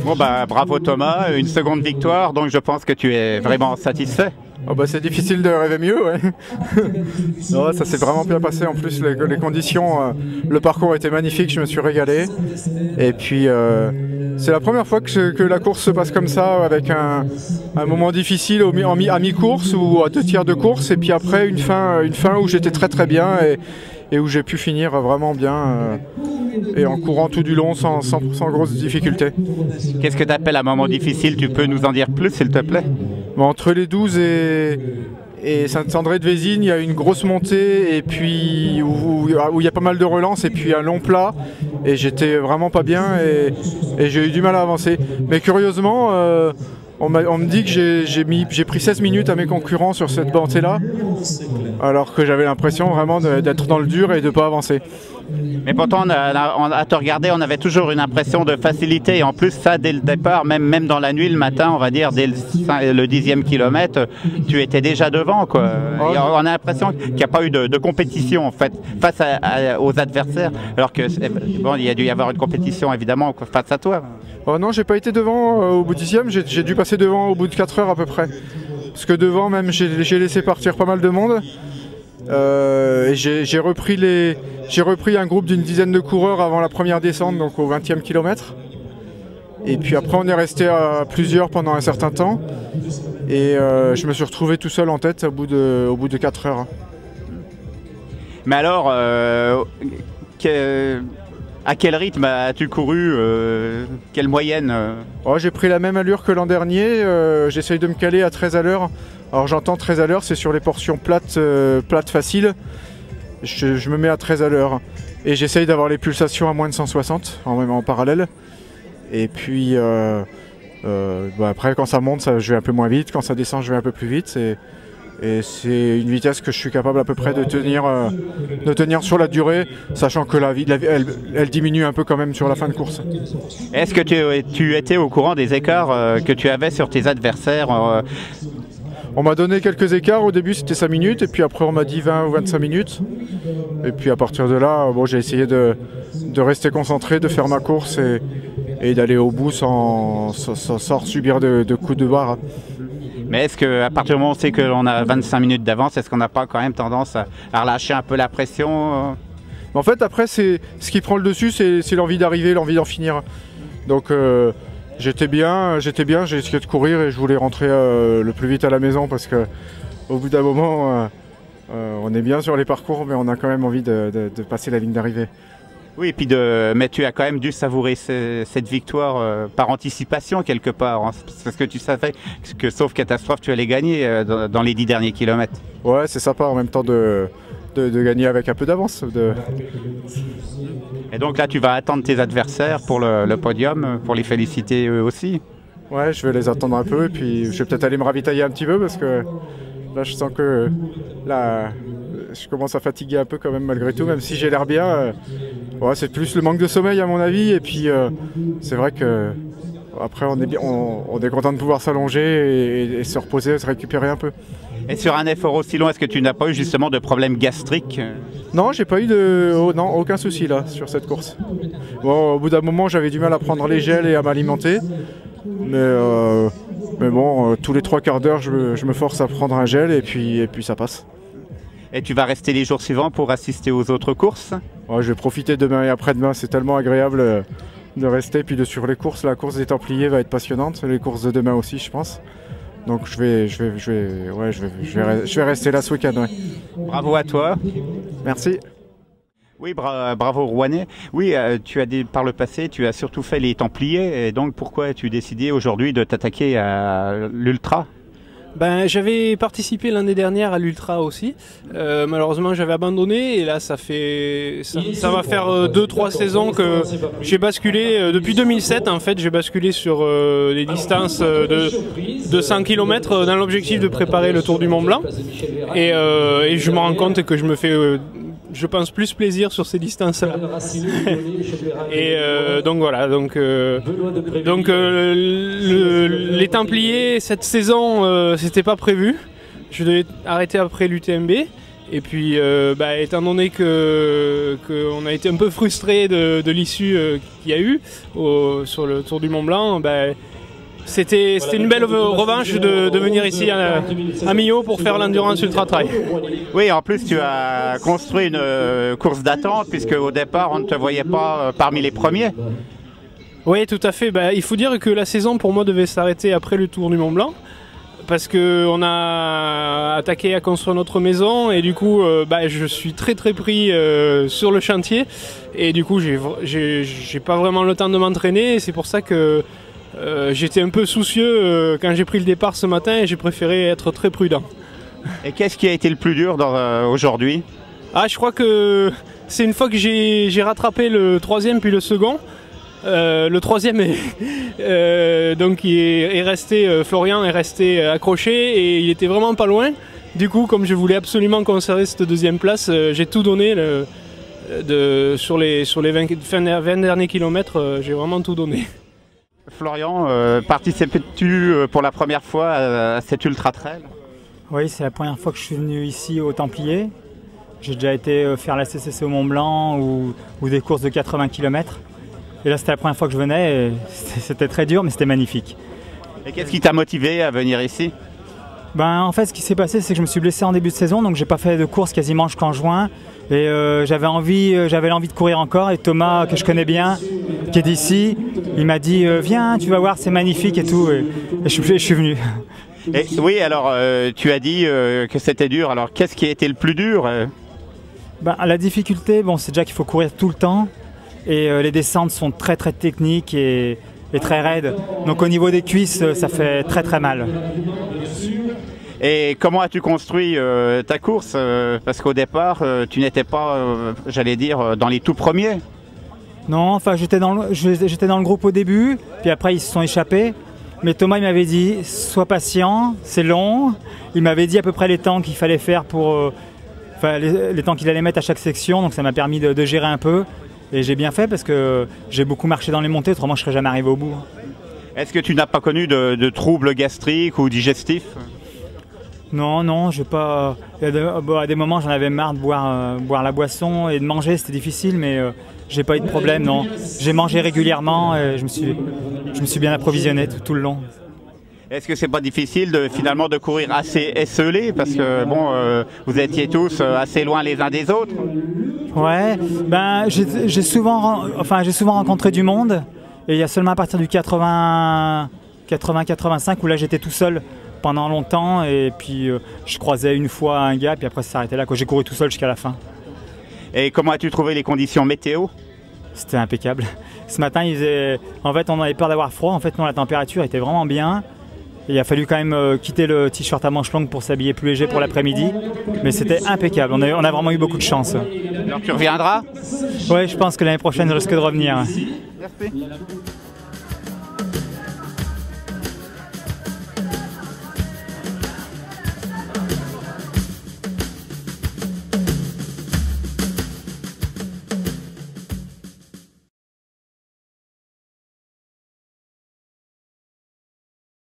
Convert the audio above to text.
Bon bah bravo Thomas, une seconde victoire, donc je pense que tu es vraiment satisfait. Oh bah c'est difficile de rêver mieux, ouais. Non, ça s'est vraiment bien passé, en plus les conditions, le parcours était magnifique, je me suis régalé. Et puis c'est la première fois que la course se passe comme ça, avec un moment difficile à mi-course ou à 2 tiers de course, et puis après une fin où j'étais très très bien et où j'ai pu finir vraiment bien et en courant tout du long sans grosse difficulté. Qu'est-ce que tu appelles un moment difficile? Tu peux nous en dire plus s'il te plaît? Bon, entre les 12 et Saint-André-de-Vésine, il y a une grosse montée et puis où il y a pas mal de relances et puis un long plat, et j'étais vraiment pas bien et j'ai eu du mal à avancer. Mais curieusement, on me dit que j'ai pris 16 minutes à mes concurrents sur cette montée-là, alors que j'avais l'impression vraiment d'être dans le dur et de ne pas avancer. Mais pourtant, à te regarder, on avait toujours une impression de facilité. Et en plus, ça, dès le départ, même dans la nuit, le matin, on va dire, dès le 10e kilomètre, tu étais déjà devant, quoi. Et on a l'impression qu'il n'y a pas eu de compétition, en fait, face aux adversaires. Alors que, bon, il y a dû y avoir une compétition, évidemment, face à toi. Oh non, j'ai pas été devant au bout du 10e, j'ai dû passer devant au bout de 4 heures à peu près. Parce que devant, même, j'ai laissé partir pas mal de monde. Et j'ai repris un groupe d'une dizaine de coureurs avant la première descente, donc au 20e kilomètre. Et puis après on est resté à plusieurs pendant un certain temps. Et je me suis retrouvé tout seul en tête au bout de 4 heures. Mais alors, à quel rythme as-tu couru? Quelle moyenne? Oh, j'ai pris la même allure que l'an dernier, j'essaye de me caler à 13 à l'heure. Alors j'entends 13 à l'heure, c'est sur les portions plates faciles. Je me mets à 13 à l'heure et j'essaye d'avoir les pulsations à moins de 160 en parallèle. Et puis après quand ça monte, je vais un peu moins vite, quand ça descend je vais un peu plus vite. Et c'est une vitesse que je suis capable à peu près de tenir sur la durée, sachant que elle diminue un peu quand même sur la fin de course. Est-ce que tu étais au courant des écarts que tu avais sur tes adversaires? On m'a donné quelques écarts, au début c'était 5 minutes, et puis après on m'a dit 20 ou 25 minutes. Et puis à partir de là, bon, j'ai essayé de rester concentré, de faire ma course et d'aller au bout sans subir de coups de barre. Mais est-ce qu'à partir du moment où on sait qu'on a 25 minutes d'avance, est-ce qu'on n'a pas quand même tendance à relâcher un peu la pression? En fait, après, ce qui prend le dessus, c'est l'envie d'arriver, l'envie d'en finir. Donc j'étais bien, j'ai essayé de courir et je voulais rentrer le plus vite à la maison parce qu'au bout d'un moment, on est bien sur les parcours, mais on a quand même envie de passer la ligne d'arrivée. Oui, et puis mais tu as quand même dû savourer cette victoire par anticipation quelque part, hein, parce que tu savais que sauf catastrophe, tu allais gagner dans les 10 derniers kilomètres. Ouais, c'est sympa en même temps de gagner avec un peu d'avance. Et donc là, tu vas attendre tes adversaires pour le podium, pour les féliciter eux aussi. Ouais, je vais les attendre un peu et puis je vais peut-être aller me ravitailler un petit peu parce que là, je sens que je commence à fatiguer un peu quand même malgré tout, même si j'ai l'air bien. Ouais, c'est plus le manque de sommeil à mon avis, et puis c'est vrai que après on est content de pouvoir s'allonger et se reposer, se récupérer un peu. Et sur un effort aussi long, est-ce que tu n'as pas eu justement de problème gastrique? Non, j'ai pas eu non, aucun souci là sur cette course. Bon, au bout d'un moment, j'avais du mal à prendre les gels et à m'alimenter, mais bon, tous les 3 quarts d'heure, je me force à prendre un gel et puis ça passe. Et tu vas rester les jours suivants pour assister aux autres courses? Ouais, je vais profiter demain et après-demain, c'est tellement agréable de rester. Puis de suivre les courses, la course des Templiers va être passionnante, les courses de demain aussi, je pense. Donc je vais rester là ce week-end. Ouais. Bravo à toi. Merci. Oui, bravo Rouennais. Oui, par le passé, tu as surtout fait les Templiers. Et donc pourquoi as-tu décidé aujourd'hui de t'attaquer à l'Ultra? Ben, j'avais participé l'année dernière à l'Ultra aussi. Malheureusement, j'avais abandonné et là, ça va faire 2-3 saisons que j'ai basculé. Depuis 2007, en fait, j'ai basculé sur des distances de 100 km dans l'objectif de préparer le Tour du Mont Blanc. Et je me rends compte que je me fais je pense plus plaisir sur ces distances-là. Et donc voilà, les Templiers cette saison c'était pas prévu. Je devais arrêter après l'UTMB Et puis, étant donné qu'on a été un peu frustré de l'issue qu'il y a eu sur le Tour du Mont Blanc, c'était une belle revanche de venir ici à Millau pour faire l'Endurance Ultra Trail. Oui, en plus tu as construit une course d'attente puisque au départ on ne te voyait pas parmi les premiers. Oui, tout à fait. Il faut dire que la saison pour moi devait s'arrêter après le Tour du Mont Blanc parce qu'on a attaqué à construire notre maison et du coup je suis très pris sur le chantier et du coup j'ai pas vraiment le temps de m'entraîner et c'est pour ça que j'étais un peu soucieux quand j'ai pris le départ ce matin et j'ai préféré être très prudent. Et qu'est-ce qui a été le plus dur aujourd'hui? Je crois que c'est une fois que j'ai rattrapé le troisième puis le second. Le troisième Florian est resté accroché et il était vraiment pas loin. Du coup, comme je voulais absolument conserver cette deuxième place, j'ai tout donné sur les 20 derniers kilomètres, j'ai vraiment tout donné. Florian, participes-tu pour la première fois à cet Ultra Trail? Oui, c'est la première fois que je suis venu ici au Templier. J'ai déjà été faire la CCC au Mont Blanc ou des courses de 80 km. Et là, c'était la première fois que je venais. C'était très dur, mais c'était magnifique. Et qu'est-ce qui t'a motivé à venir ici? En fait, ce qui s'est passé, c'est que je me suis blessé en début de saison, donc j'ai pas fait de course quasiment jusqu'en juin. Et j'avais l'envie de courir encore. Et Thomas, que je connais bien, qui est d'ici, il m'a dit viens, tu vas voir, c'est magnifique et tout. Et je suis venu. Et, oui, alors tu as dit que c'était dur. Alors qu'est-ce qui a été le plus dur? La difficulté, c'est déjà qu'il faut courir tout le temps. Et les descentes sont très techniques et très raides. Donc au niveau des cuisses, ça fait très mal. Et comment as-tu construit ta course? Parce qu'au départ, tu n'étais pas, j'allais dire, dans les tout premiers. Non, enfin j'étais dans le groupe au début, puis après ils se sont échappés. Mais Thomas il m'avait dit, sois patient, c'est long. Il m'avait dit à peu près les temps qu'il fallait faire pour... les temps qu'il allait mettre à chaque section, donc ça m'a permis de gérer un peu. Et j'ai bien fait parce que j'ai beaucoup marché dans les montées, autrement je ne serais jamais arrivé au bout. Est-ce que tu n'as pas connu de troubles gastriques ou digestifs? Non, je pas. À des moments j'en avais marre de boire la boisson et de manger, c'était difficile, mais j'ai pas eu de problème, non. J'ai mangé régulièrement et je me suis bien approvisionné tout le long. Est-ce que c'est pas difficile finalement de courir assez esselé parce que vous étiez tous assez loin les uns des autres? Ouais, j'ai souvent rencontré du monde et il y a seulement à partir du 80-85 où là j'étais tout seul pendant longtemps et puis je croisais une fois un gars puis après ça s'arrêtait là. J'ai couru tout seul jusqu'à la fin. Et comment as-tu trouvé les conditions météo? C'était impeccable. Ce matin, en fait, on avait peur d'avoir froid. En fait, non, la température était vraiment bien. Et il a fallu quand même quitter le t-shirt à manches longues pour s'habiller plus léger pour l'après-midi. Mais c'était impeccable. On a vraiment eu beaucoup de chance. Alors tu reviendras? Oui, je pense que l'année prochaine, je risque de revenir. Merci.